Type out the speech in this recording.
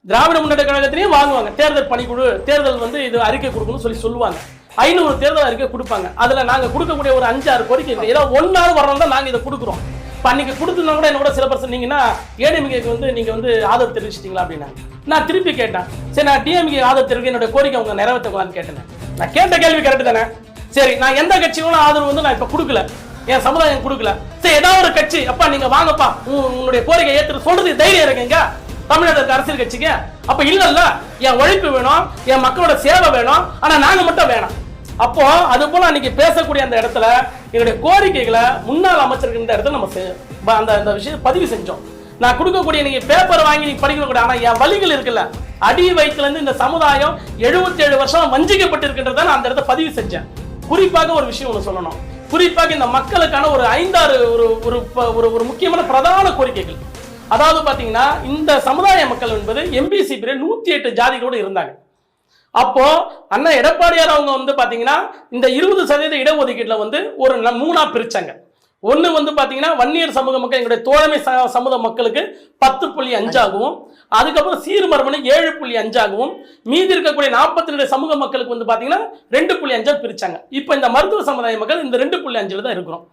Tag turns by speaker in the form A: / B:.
A: திராவிட முன்னேற்ற கழகத்திலையும் வாங்குவாங்க. தேர்தல் பணிக்குழு தேர்தல் வந்து இது அறிக்கை கொடுக்கணும்னு சொல்லுவாங்க. 500 தேர்தல் அறிக்கை கொடுப்பாங்க. அதுல நாங்க கொடுக்கக்கூடிய ஒரு 5-6 கோரிக்கை ஏதோ ஒன்னாவது வரணும் தான் நாங்க இதை கொடுக்குறோம். இப்போ அன்னைக்கு கொடுத்துருந்தா கூட என்ன கூட சில பர்சன் நீங்கன்னா ஏடிஎம்கேக்கு வந்து நீங்க வந்து ஆதரவு தெரிவிச்சிட்டீங்களா அப்படின்னா நான் திருப்பி கேட்டேன். சரி, நான் டிஎம்கே ஆதரவு தெரிவிக்க என்னோட கோரிக்கை அவங்க நிறைவேற்றலான்னு கேட்டேன். நான் கேட்ட கேள்வி கரெக்ட் தானே? சரி, நான் எந்த கட்சியோட ஆதரவு வந்து நான் இப்ப கொடுக்கல, என் சமுதாயம் கொடுக்கல. சரி, ஏதாவது ஒரு கட்சி அப்பா நீங்க வாங்கப்பா உங்களுடைய கோரிக்கை ஏற்று சொல்றது தைரியம் இருக்குங்க தமிழ்நாட்டுக்கு அரசியல் கட்சிக்கு? அப்ப இல்ல, என் உழைப்பு வேணும், என் மக்களோட சேவை வேணும், ஆனா நாங்க மட்டும் வேணும். அப்போ அது போல அன்னைக்கு பேசக்கூடிய அந்த இடத்துல எங்களுடைய கோரிக்கைகளை முன்னாள் அமைச்சர்கள் இந்த இடத்துல நம்ம அந்த விஷயத்தை பதிவு செஞ்சோம். நான் கொடுக்கக்கூடிய நீங்க பேப்பர் வாங்கி நீங்க படிக்க கூட, ஆனா என் வழிகள் இருக்குல்ல, அடி வயிற்றுல இருந்து இந்த சமுதாயம் 77 வருஷம் வஞ்சிக்கப்பட்டிருக்கின்றத நான் அந்த இடத்த பதிவு செஞ்சேன். குறிப்பாக ஒரு விஷயம் ஒன்று சொல்லணும். குறிப்பாக இந்த மக்களுக்கான ஒரு 5-6 ஒரு முக்கியமான பிரதான கோரிக்கைகள். அதாவது பாத்தீங்கன்னா இந்த சமுதாய மக்கள் என்பது எம்பிசி பிரிவு 108 ஜாதிகளோடு இருந்தாங்க. அப்போ அண்ணா எடப்பாடியார் அவங்க வந்து பாத்தீங்கன்னா இந்த 20% இடஒதுக்கீட்டுல வந்து ஒரு 3ஆ பிரிச்சாங்க. ஒன்னு வந்து பாத்தீங்கன்னா வன்னியர் சமூக மக்கள் எங்களுடைய தோழமை சமூக மக்களுக்கு 10.5 ஆகவும், அதுக்கப்புறம் சீர்மரபணு 7.5 ஆகவும், மீதி இருக்கக்கூடிய 42 சமூக மக்களுக்கு வந்து பாத்தீங்கன்னா 2.5 பிரிச்சாங்க. இப்போ இந்த மருத்துவ சமுதாய மக்கள் இந்த 2.5 தான் இருக்கிறோம்.